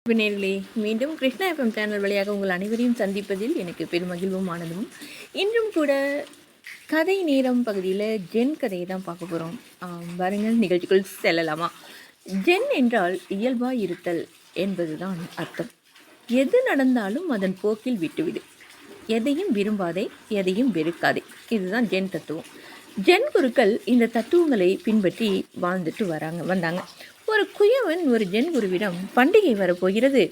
நேயர்களே, மீண்டும் Krishna FM channel வழியாக உங்கள் அனைவரையும் சந்திப்பதில் எனக்கு பெருமகிழ்வும் ஆனதும். இன்றும் கூட கதை நேரம் பகுதியில் ஜென் கதையை தான் பார்க்க போகிறோம். பாருங்கள், நிகழ்ச்சிக்குள் செல்லலாமா? ஜென் என்றால் இயல்பாய் இருத்தல் என்பதுதான் அர்த்தம். எது நடந்தாலும் அதன் போக்கில் விட்டுவிடு, எதையும் விரும்பாதே, எதையும் வெறுக்காதே. இதுதான் ஜென் தத்துவம். ஜென் குருக்கள் இந்த தத்துவங்களை பின்பற்றி வாழ்ந்துட்டு வந்தாங்க. ஒரு குயவன் ஒரு ஜென் குருவிடம், பண்டிகை வரப்போகிறது,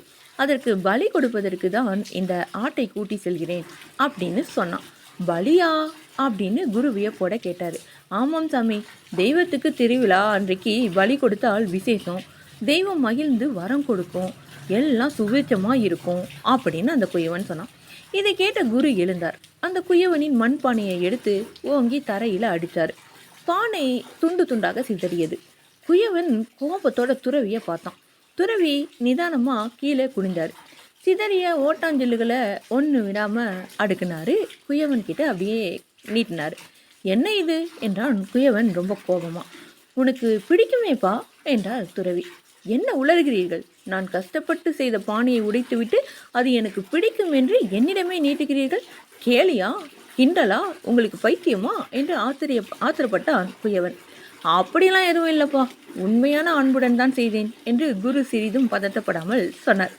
அதற்கு பலி கொடுப்பதற்கு தான் இந்த ஆட்டை கூட்டி செல்கிறேன் அப்படின்னு சொன்னான். பலியா அப்படின்னு குரு வியப்போட கேட்டார். ஆமாம் சாமி, தெய்வத்துக்கு திருவிழா அன்றைக்கு பலி கொடுத்தால் விசேஷம், தெய்வம் மகிழ்ந்து வரம் கொடுக்கும், எல்லாம் சுவிச்சமாக இருக்கும் அப்படின்னு அந்த குயவன் சொன்னான். இதை கேட்ட குரு எழுந்தார். அந்த குயவனின் மண்பானையை எடுத்து ஓங்கி தரையில் அடித்தார். பானை துண்டு துண்டாக சிதறியது. குயவன் கோபத்தோட துறவியை பார்த்தான். துறவி நிதானமாக கீழே குனிந்தார். சிதறிய ஓட்டாஞ்சல்லுகளை ஒன்று விடாமல் அடுக்குனாரு. குயவன் கிட்ட அப்படியே நீட்டினார். என்ன இது என்றான் குயவன் ரொம்ப கோபமா. உனக்கு பிடிக்குமேப்பா என்றார் துறவி. என்ன உளறுகிறீர்கள்? நான் கஷ்டப்பட்டு செய்த பானையை உடைத்துவிட்டு அது எனக்கு பிடிக்கும் என்று என்னிடமே நீட்டுகிறீர்கள். கேலியா, கிண்டலா, உங்களுக்கு பைத்தியமா என்று ஆத்திரப்பட்டான் குயவன். அப்படிலாம் எதுவும் இல்லைப்பா, உண்மையான அன்புடன் தான் செய்தேன் என்று குரு சிறிதும் பதட்டப்படாமல் சொன்னார்.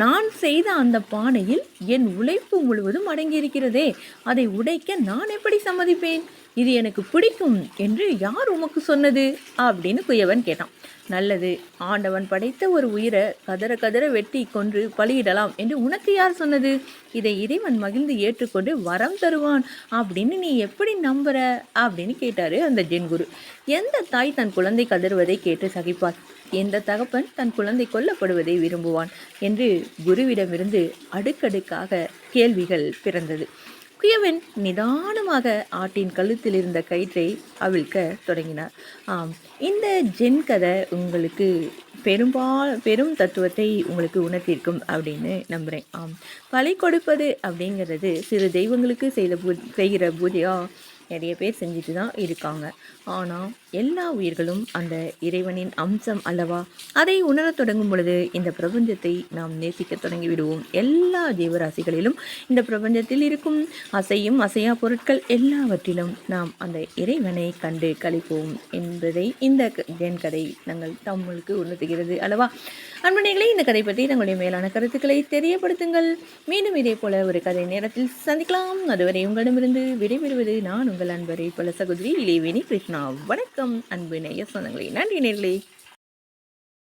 நான் செய்த அந்த பானையில் என் உழைப்பு முழுவதும் அடங்கியிருக்கிறதே, அதை உடைக்க நான் எப்படி சம்மதிப்பேன்? இது எனக்கு பிடிக்கும் என்று யார் உமக்கு சொன்னது அப்படின்னு குயவன் கேட்டான். நல்லது, ஆண்டவன் படைத்த ஒரு உயிரை கதற கதற வெட்டி கொன்று பலியிடலாம் என்று உனக்கு யார் சொன்னது? இதை இறைவன் மகிழ்ந்து ஏற்றுக்கொண்டு வரம் தருவான் அப்படின்னு நீ எப்படி நம்புற அப்படின்னு கேட்டாரு அந்த ஜென் குரு. எந்த தாய் தன் குழந்தை கதறுவதை கேட்டு சகிப்பார்? எந்த தகப்பன் தன் குழந்தை கொல்லப்படுவதை விரும்புவான் என்று குருவிடமிருந்து அடுக்கடுக்காக கேள்விகள் பிறந்தது. குயவன் நிதானமாக ஆட்டின் கழுத்தில் இருந்த கயிற்றை அவிழ்க்க தொடங்கினார். இந்த ஜென் கதை உங்களுக்கு பெரும் தத்துவத்தை உங்களுக்கு உணர்த்தியிருக்கும் அப்படின்னு நம்புகிறேன். பலி கொடுப்பது அப்படிங்கிறது சிறு தெய்வங்களுக்கு செய்கிற பூஜையாக நிறைய பேர் செஞ்சுட்டு தான் இருக்காங்க. ஆனால் எல்லா உயிர்களும் அந்த இறைவனின் அம்சம் அல்லவா? அதை உணரத் தொடங்கும் பொழுது இந்த பிரபஞ்சத்தை நாம் நேசிக்க தொடங்கி விடுவோம். எல்லா ஜீவராசிகளிலும் இந்த பிரபஞ்சத்தில் இருக்கும் அசையும் அசையா பொருட்கள் எல்லாவற்றிலும் நாம் அந்த இறைவனை கண்டு கழிப்போம் என்பதை இந்த ஜென் கதை நம்மளுக்கு உணர்த்துகிறது அல்லவா? அன்பர்களே, இந்த கதை பற்றி தங்களுடைய மேலான கருத்துக்களை தெரியப்படுத்துங்கள். மீண்டும் இதே போல ஒரு கதை நேரத்தில் சந்திக்கலாம். அதுவரை உங்களிடமிருந்து விடைபெறுவது நான் உங்கள் அன்பரை பல சகோதரி இளைவேணி கிருஷ்ணா. வணக்கம் அன்பு நேய சொந்தங்களே. நன்றி நேயர்களே.